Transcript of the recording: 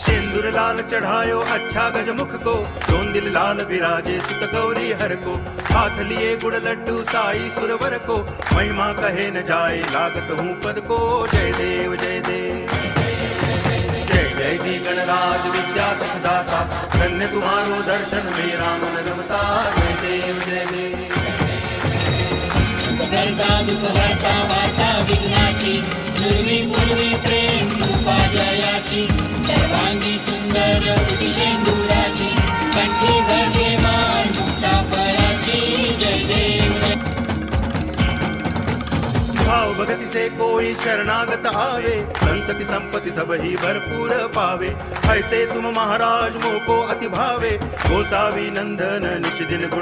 सिंदूर लाल चढ़ायो अच्छा गजमुख को, दोन दिल लाल विराजे सुत गौरी हर को। हाथ लिए गुड़ लड्डू साई सुरवर को, महिमा कहे न जाए लागत हूँ पद को। जय देव जय देव जय जय जी गणराज विद्या सुखदाता, धन्य तुम्हारो दर्शन मेरा मन रमता। जय देव जय देव करता दुख हरता वार्ता विघ्नाची, पूर्वी पूर्वी प्रेम कृपा जयाची। सर्वांगी सुंदर उदिशेंदुराची, कंठी झळके मान मुक्ता फळाची। जय देव भाव भगति से कोई शरणागत आवे, संतति संपत्ति सब ही भरपूर पावे। ऐसे तुम महाराज मोको अति भावे, गोसावी नंदन निज दिन गुण